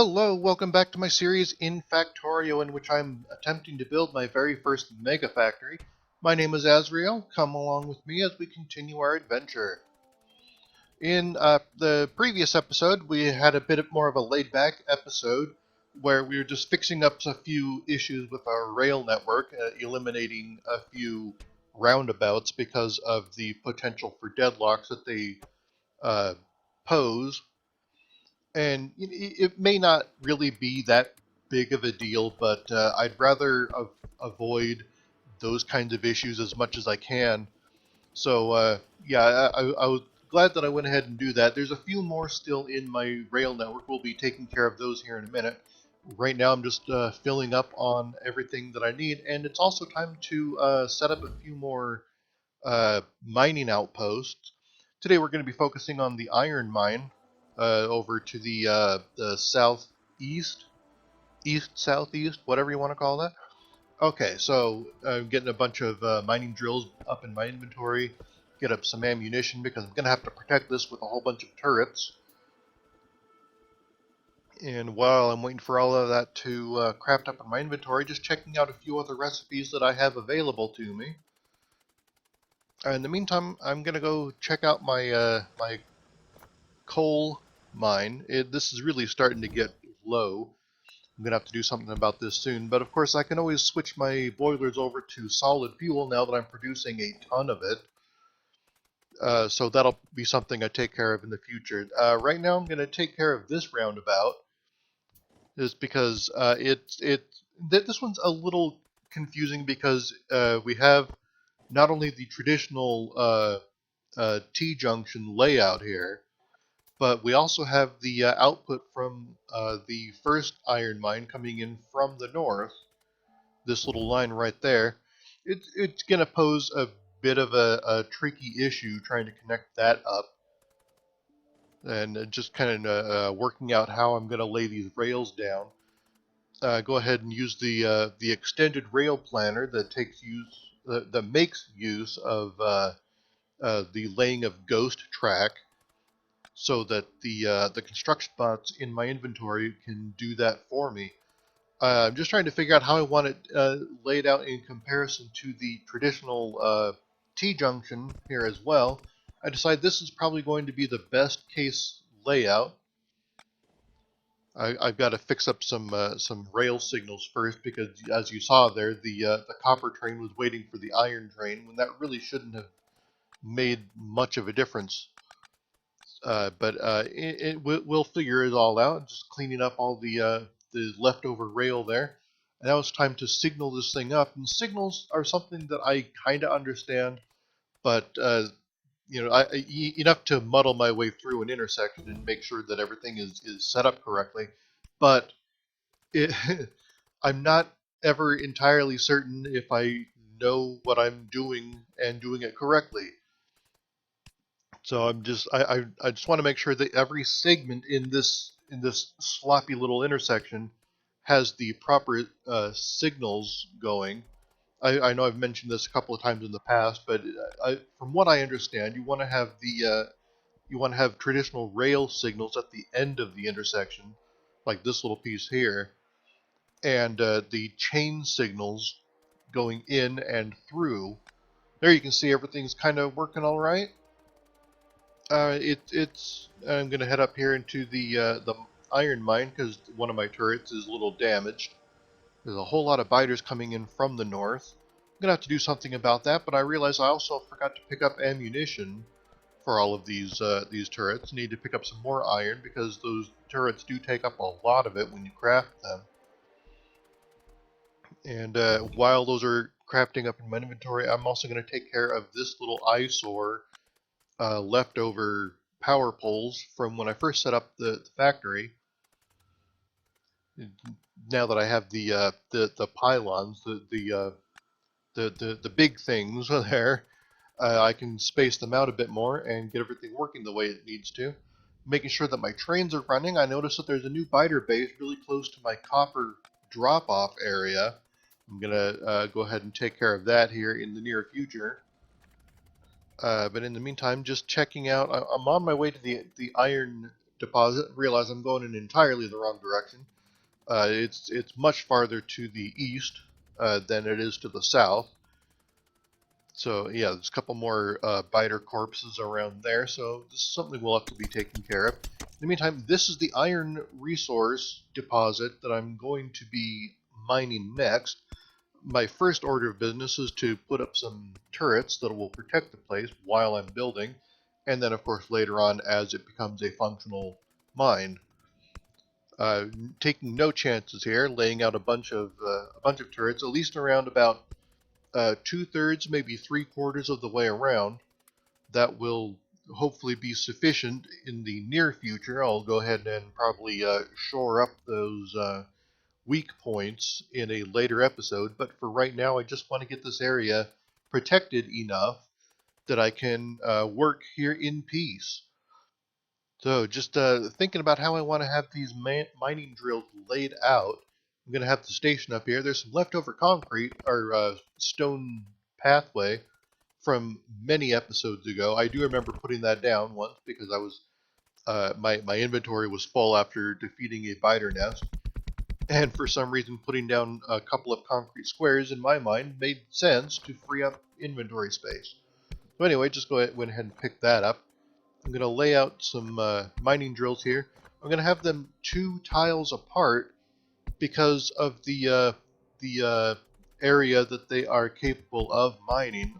Hello, welcome back to my series in Factorio, in which I'm attempting to build my very first mega factory. My name is Azrael. Come along with me as we continue our adventure. In the previous episode, we had a bit more of a laid-back episode where we were just fixing up a few issues with our rail network, eliminating a few roundabouts because of the potential for deadlocks that they uh, pose. And it may not really be that big of a deal, but I'd rather avoid those kinds of issues as much as I can. So yeah, I was glad that I went ahead and do that. There's a few more still in my rail network. We'll be taking care of those here in a minute. Right now, I'm just filling up on everything that I need, and it's also time to set up a few more mining outposts. Today we're going to be focusing on the iron mine over to the southeast, east southeast, whatever you want to call that. Okay, so I'm getting a bunch of mining drills up in my inventory, get up some ammunition because I'm going to have to protect this with a whole bunch of turrets. And while I'm waiting for all of that to craft up in my inventory, just checking out a few other recipes that I have available to me. In the meantime, I'm gonna go check out my coal mine. This is really starting to get low. I'm gonna have to do something about this soon. But of course, I can always switch my boilers over to solid fuel now that I'm producing a ton of it. So that'll be something I take care of in the future. Right now, I'm gonna take care of this roundabout, just because this one's a little confusing because we have not only the traditional T-junction layout here, but we also have the output from the first iron mine coming in from the north. This little line right there. It's going to pose a bit of a tricky issue trying to connect that up, and just kind of working out how I'm going to lay these rails down. Go ahead and use the extended rail planner that that makes use of the laying of ghost track, so that the construction bots in my inventory can do that for me. I'm just trying to figure out how I want it laid out in comparison to the traditional T-junction here as well. I decided this is probably going to be the best case layout. I've got to fix up some rail signals first because, as you saw there, the copper train was waiting for the iron train when that really shouldn't have made much of a difference. But we'll figure it all out. Just cleaning up all the leftover rail there. And now it's time to signal this thing up. And signals are something that I kind of understand, but enough to muddle my way through an intersection and make sure that everything is set up correctly. But it, I'm not ever entirely certain if I know what I'm doing and doing it correctly. So I just want to make sure that every segment in this sloppy little intersection has the proper signals going. I know I've mentioned this a couple of times in the past, but from what I understand, you want to have traditional rail signals at the end of the intersection, like this little piece here, and the chain signals going in and through. There you can see everything's kind of working all right. It's. I'm gonna head up here into the iron mine because one of my turrets is a little damaged. There's a whole lot of biters coming in from the north. I'm gonna have to do something about that, but I realize I also forgot to pick up ammunition for all of these turrets. Need to pick up some more iron because those turrets do take up a lot of it when you craft them. And while those are crafting up in my inventory, I'm also going to take care of this little eyesore leftover power poles from when I first set up the factory. Now that I have the pylons, the big things there, I can space them out a bit more and get everything working the way it needs to. Making sure that my trains are running. I noticed that there's a new biter base really close to my copper drop-off area. I'm gonna go ahead and take care of that here in the near future. But in the meantime, just checking out. I'm on my way to the iron deposit. Realize I'm going in entirely the wrong direction. It's much farther to the east than it is to the south. So yeah, there's a couple more biter corpses around there. So this is something we'll have to be taking care of. In the meantime, this is the iron resource deposit that I'm going to be mining next. My first order of business is to put up some turrets that will protect the place while I'm building, and then of course later on as it becomes a functional mine. Taking no chances here, laying out a bunch of turrets, at least around about 2/3, maybe 3/4 of the way around. That will hopefully be sufficient in the near future. I'll go ahead and probably shore up those weak points in a later episode, but for right now I just want to get this area protected enough that I can work here in peace. So just thinking about how I want to have these mining drills laid out. I'm going to have the station up here. There's some leftover concrete or stone pathway from many episodes ago. I do remember putting that down once because I was my inventory was full after defeating a biter nest. And for some reason, putting down a couple of concrete squares in my mind made sense to free up inventory space. So anyway, just went ahead and pick that up. I'm going to lay out some mining drills here. I'm going to have them 2 tiles apart because of the area that they are capable of mining.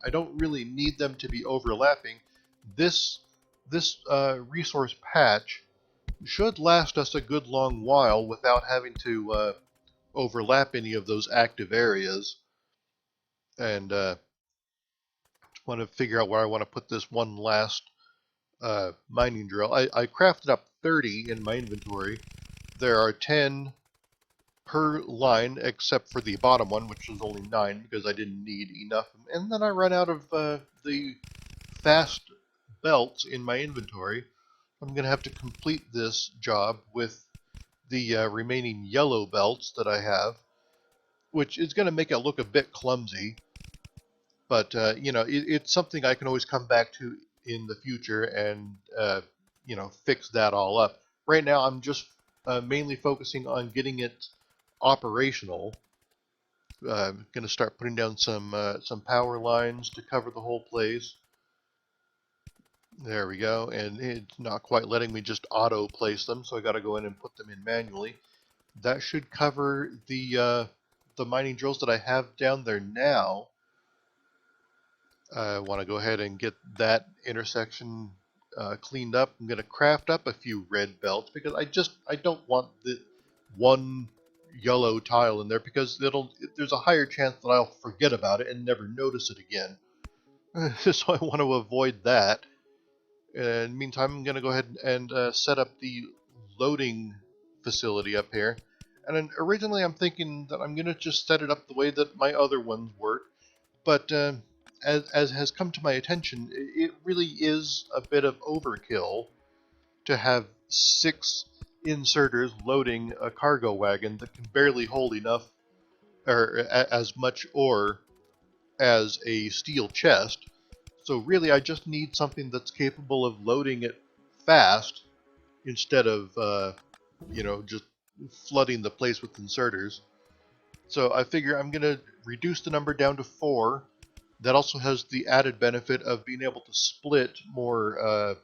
I don't really need them to be overlapping. This resource patch should last us a good long while without having to overlap any of those active areas. And just want to figure out where I want to put this one last mining drill. I crafted up 30 in my inventory. There are 10 per line except for the bottom one, which was only 9 because I didn't need enough. And then I run out of the fast belts in my inventory. I'm going to have to complete this job with the remaining yellow belts that I have, which is going to make it look a bit clumsy. But, you know, it's something I can always come back to in the future and, you know, fix that all up. Right now, I'm just mainly focusing on getting it operational. I'm going to start putting down some power lines to cover the whole place. There we go, and it's not quite letting me just auto place them, so I got to go in and put them in manually. That should cover the mining drills that I have down there now. I want to go ahead and get that intersection cleaned up. I'm going to craft up a few red belts because I don't want the one yellow tile in there because there's a higher chance that I'll forget about it and never notice it again. So I want to avoid that. In the meantime, I'm going to go ahead and set up the loading facility up here. And then originally I'm thinking that I'm going to just set it up the way that my other ones work. But as has come to my attention, it really is a bit of overkill to have 6 inserters loading a cargo wagon that can barely hold enough or as much ore as a steel chest. So really I just need something that's capable of loading it fast instead of you know, just flooding the place with inserters. So I figure I'm going to reduce the number down to 4. That also has the added benefit of being able to split more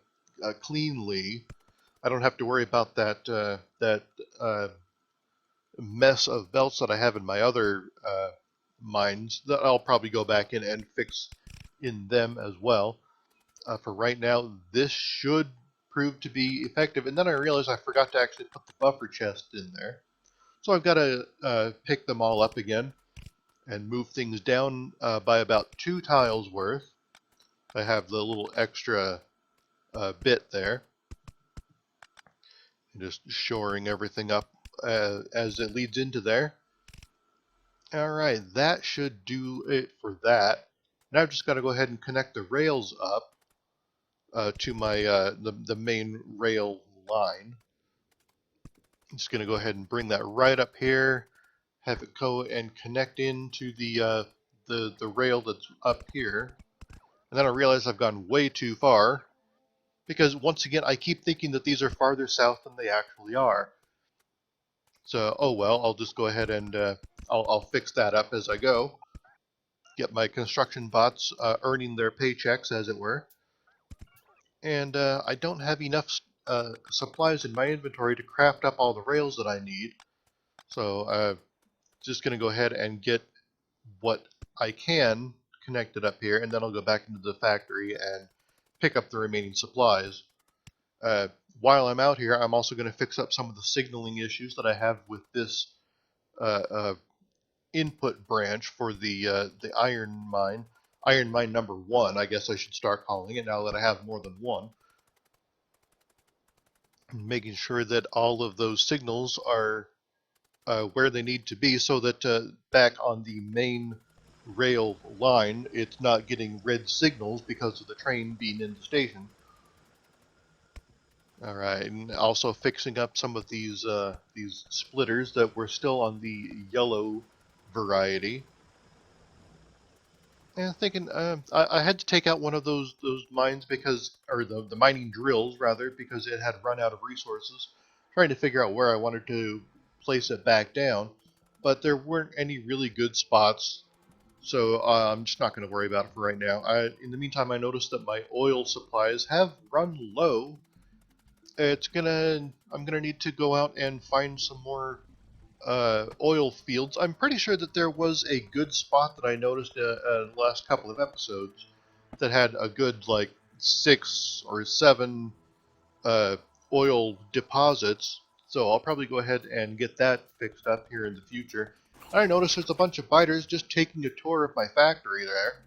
cleanly. I don't have to worry about that mess of belts that I have in my other mines that I'll probably go back in and fix in them as well. For right now, this should prove to be effective. And then I realized I forgot to actually put the buffer chest in there. So I've got to pick them all up again and move things down by about 2 tiles worth. I have the little extra bit there. Just shoring everything up as it leads into there. Alright, that should do it for that. Now I've just got to go ahead and connect the rails up to my the main rail line. I'm just going to go ahead and bring that right up here, have it go and connect into the rail that's up here. And then I realize I've gone way too far because once again, I keep thinking that these are farther south than they actually are. So, oh well, I'll just go ahead and I'll fix that up as I go. Get my construction bots earning their paychecks, as it were. And I don't have enough supplies in my inventory to craft up all the rails that I need. So I'm just going to go ahead and get what I can connected up here, and then I'll go back into the factory and pick up the remaining supplies. Uh, while I'm out here, I'm also going to fix up some of the signaling issues that I have with this uh, uh, input branch for the iron mine number one. I guess I should start calling it now that I have more than one. Making sure that all of those signals are where they need to be, so that back on the main rail line, it's not getting red signals because of the train being in the station. All right, and also fixing up some of these splitters that were still on the yellow variety. And thinking, I had to take out one of those mines because, or the mining drills rather, because it had run out of resources. Trying to figure out where I wanted to place it back down, but there weren't any really good spots, so I'm just not going to worry about it for right now. In the meantime, I noticed that my oil supplies have run low. I'm gonna need to go out and find some more oil fields. I'm pretty sure that there was a good spot that I noticed in the last couple of episodes that had a good like 6 or 7 uh, oil deposits. So I'll probably go ahead and get that fixed up here in the future. I noticed there's a bunch of biters just taking a tour of my factory there.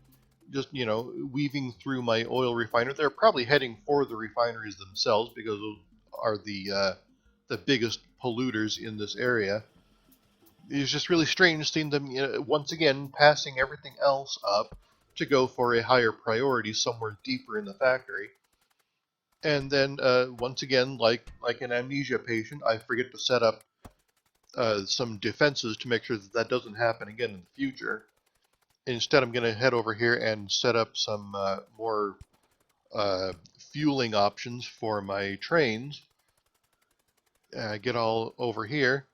Just, weaving through my oil refiner. They're probably heading for the refineries themselves because those are the biggest polluters in this area. It's just really strange seeing them once again passing everything else up to go for a higher priority somewhere deeper in the factory. And then once again, like an amnesia patient, I forget to set up some defenses to make sure that that doesn't happen again in the future. Instead, I'm going to head over here and set up some more fueling options for my trains. Get all over here,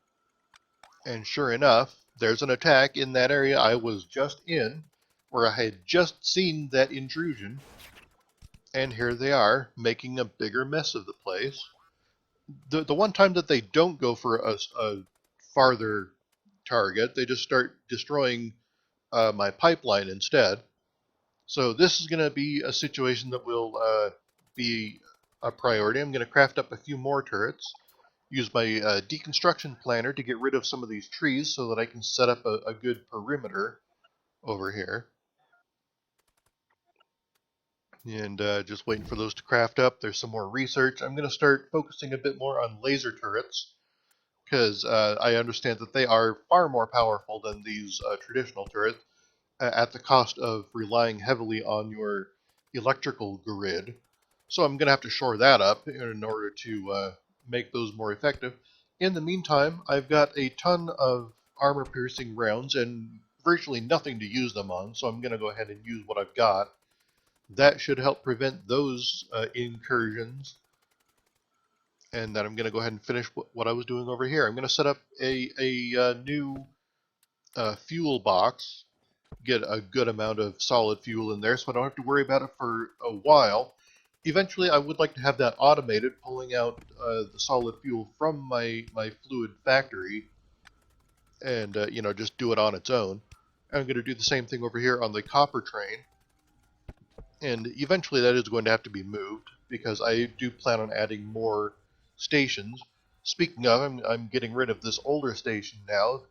and sure enough, there's an attack in that area I was just in, where I had just seen that intrusion, and here they are, making a bigger mess of the place. The one time that they don't go for a farther target, they just start destroying my pipeline instead. So this is going to be a situation that will be a priority. I'm going to craft up a few more turrets, use my deconstruction planner to get rid of some of these trees so that I can set up a good perimeter over here. And just waiting for those to craft up. There's some more research. I'm going to start focusing a bit more on laser turrets because I understand that they are far more powerful than these traditional turrets at the cost of relying heavily on your electrical grid. So I'm going to have to shore that up in order to make those more effective. In the meantime, I've got a ton of armor-piercing rounds and virtually nothing to use them on, so I'm going to go ahead and use what I've got. That should help prevent those incursions. And then I'm going to go ahead and finish what I was doing over here. I'm going to set up a new fuel box, get a good amount of solid fuel in there so I don't have to worry about it for a while. Eventually, I would like to have that automated, pulling out the solid fuel from my fluid factory and, just do it on its own. I'm going to do the same thing over here on the copper train. And eventually that is going to have to be moved because I do plan on adding more stations. Speaking of, I'm getting rid of this older station now,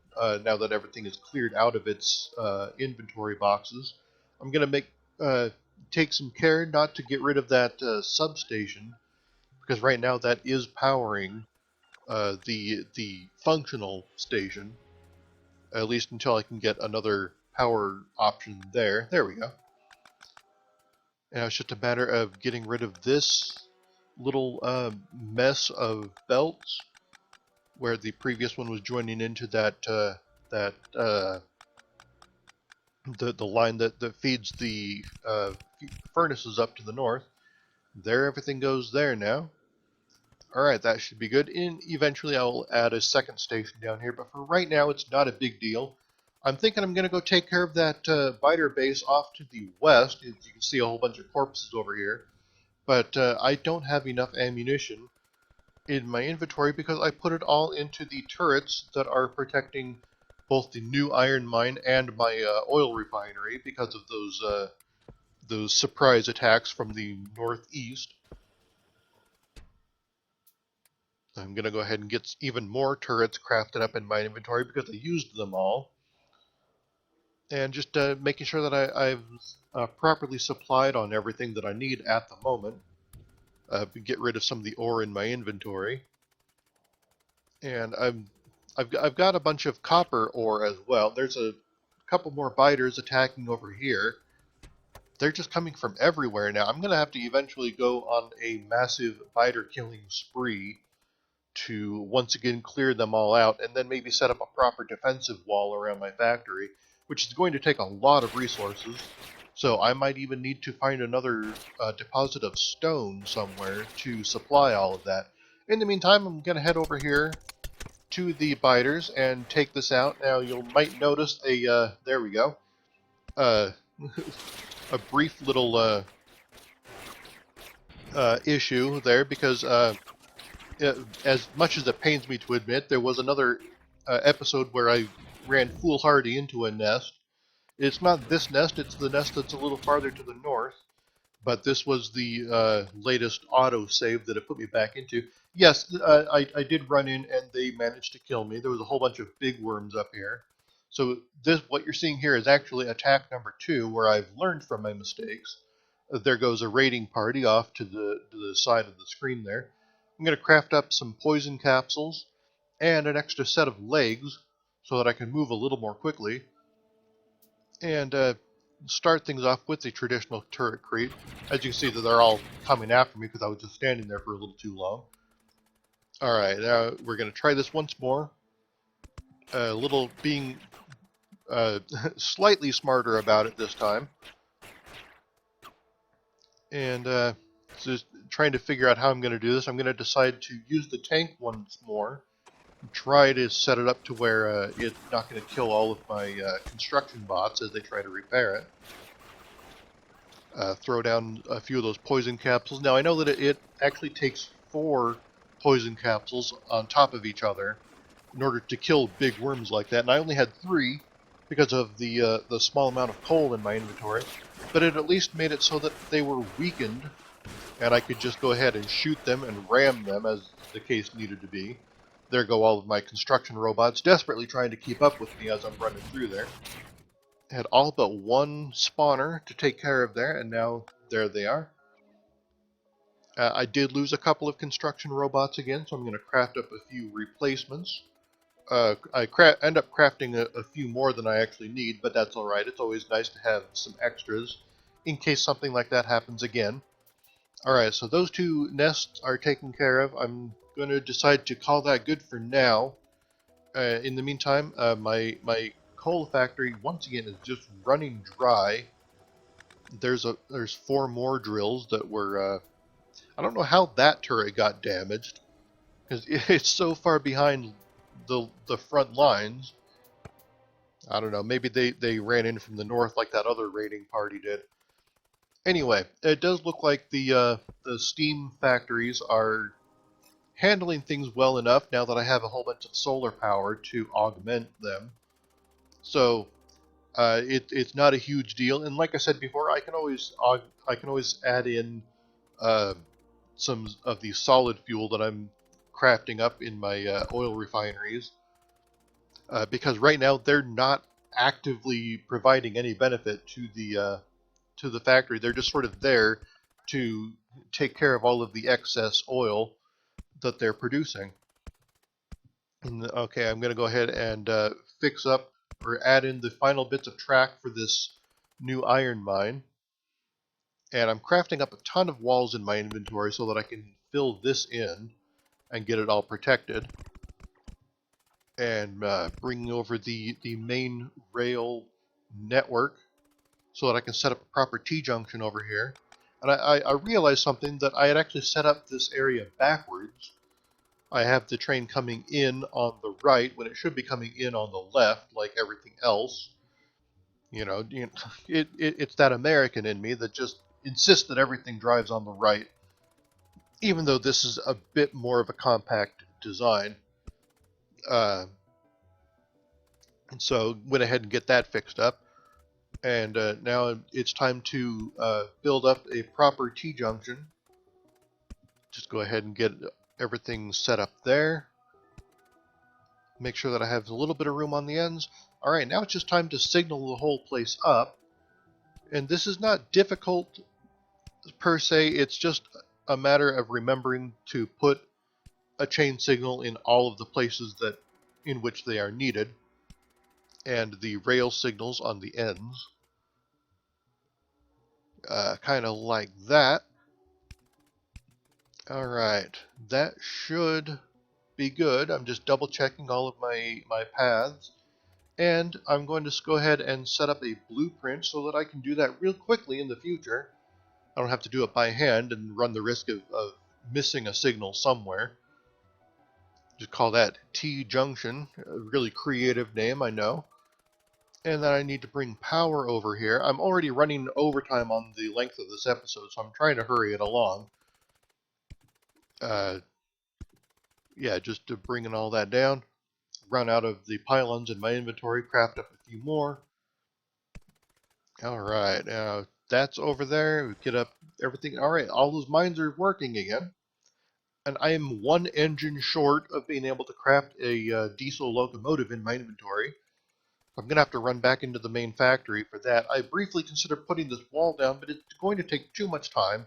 now that everything is cleared out of its inventory boxes. I'm going to take some care not to get rid of that substation because right now that is powering the functional station, at least until I can get another power option there. There we go. And it's just a matter of getting rid of this little mess of belts where the previous one was joining into that the line that feeds the furnaces up to the north. There, everything goes there now. Alright, that should be good. And eventually I'll add a second station down here, but for right now it's not a big deal. I'm thinking I'm going to go take care of that biter base off to the west. As you can see a whole bunch of corpses over here. But I don't have enough ammunition in my inventory because I put it all into the turrets that are protecting both the new iron mine and my oil refinery because of those surprise attacks from the northeast. I'm going to go ahead and get even more turrets crafted up in my inventory because I used them all. And just making sure that I've properly supplied on everything that I need at the moment. Get rid of some of the ore in my inventory. And I've got a bunch of copper ore as well. There's a couple more biters attacking over here. They're just coming from everywhere now. I'm going to have to eventually go on a massive biter killing spree to once again clear them all out and then maybe set up a proper defensive wall around my factory, which is going to take a lot of resources. So I might even need to find another deposit of stone somewhere to supply all of that. In the meantime, I'm going to head over here to the biters and take this out. Now you might notice there we go, uh, a brief little issue there because as much as it pains me to admit, there was another episode where I ran foolhardy into a nest. It's not this nest, it's the nest that's a little farther to the north. But this was the latest auto-save that it put me back into. Yes, I did run in and they managed to kill me. There was a whole bunch of big worms up here. So what you're seeing here is actually attack number 2, where I've learned from my mistakes. There goes a raiding party off to the side of the screen there. I'm going to craft up some poison capsules and an extra set of legs so that I can move a little more quickly. And start things off with the traditional turret creep. As you can see, that they're all coming after me because I was just standing there for a little too long. Alright, now we're going to try this once more. A little being slightly smarter about it this time. And just trying to figure out how I'm going to do this. I'm going to decide to use the tank once more. Try to set it up to where it's not going to kill all of my construction bots as they try to repair it. Throw down a few of those poison capsules. Now I know that it actually takes 4 poison capsules on top of each other in order to kill big worms like that, and I only had 3 because of the small amount of coal in my inventory, but it at least made it so that they were weakened, and I could just go ahead and shoot them and ram them as the case needed to be. There go all of my construction robots desperately trying to keep up with me as I'm running through there. Had all but one spawner to take care of there, and now there they are. I did lose a couple of construction robots again, so I'm going to craft up a few replacements. I end up crafting a few more than I actually need, but that's alright. It's always nice to have some extras in case something like that happens again. Alright, so those 2 nests are taken care of. I'm going to decide to call that good for now. In the meantime, my coal factory once again is just running dry. There's 4 more drills that were I don't know how that turret got damaged because it's so far behind the front lines. I don't know, maybe they ran in from the north like that other raiding party did. Anyway, it does look like the steam factories are handling things well enough now that I have a whole bunch of solar power to augment them. So it's not a huge deal, and like I said before, I can always add in uh, some of the solid fuel that I'm crafting up in my oil refineries, because right now they're not actively providing any benefit to the factory. They're just sort of there to take care of all of the excess oil that they're producing. And, okay, I'm going to go ahead and fix up or add in the final bits of track for this new iron mine. And I'm crafting up a ton of walls in my inventory so that I can fill this in and get it all protected. And bringing over the main rail network so that I can set up a proper T-junction over here. And I realized something, that I had actually set up this area backwards. I have the train coming in on the right when it should be coming in on the left, like everything else. It's that American in me that just insists that everything drives on the right, even though this is a bit more of a compact design. Uh, and so went ahead and get that fixed up. And now it's time to build up a proper T-junction. Just go ahead and get everything set up there. Make sure that I have a little bit of room on the ends. All right, now it's just time to signal the whole place up. And this is not difficult per se, it's just a matter of remembering to put a chain signal in all of the places that in which they are needed, and the rail signals on the ends, kind of like that. All right, that should be good. I'm just double checking all of my paths, and I'm going to go ahead and set up a blueprint so that I can do that real quickly in the future. I don't have to do it by hand and run the risk of missing a signal somewhere. Just call that T-junction, a really creative name, I know. And then I need to bring power over here. I'm already running overtime on the length of this episode, so I'm trying to hurry it along. Uh, yeah, just to bringing all that down. Run out of the pylons in my inventory, craft up a few more. All right, now that's over there. We get up everything. All right, all those mines are working again. And I am one engine short of being able to craft a diesel locomotive in my inventory. I'm going to have to run back into the main factory for that. I briefly considered putting this wall down, but it's going to take too much time.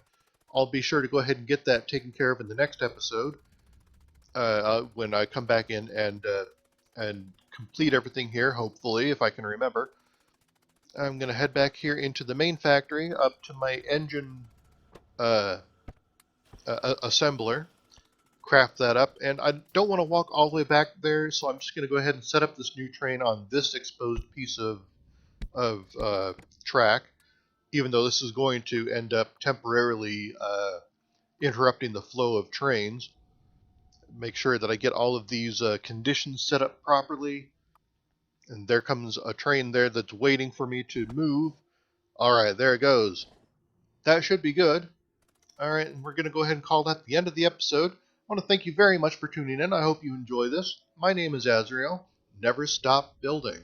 I'll be sure to go ahead and get that taken care of in the next episode when I come back in and complete everything here, hopefully, if I can remember. I'm going to head back here into the main factory up to my engine uh, assembler, craft that up, and I don't want to walk all the way back there, so I'm just going to go ahead and set up this new train on this exposed piece of track, even though this is going to end up temporarily interrupting the flow of trains. Make sure that I get all of these conditions set up properly. And there comes a train there that's waiting for me to move. All right, there it goes. That should be good. All right, and we're going to go ahead and call that the end of the episode. I want to thank you very much for tuning in. I hope you enjoy this. My name is Azrael. Never stop building.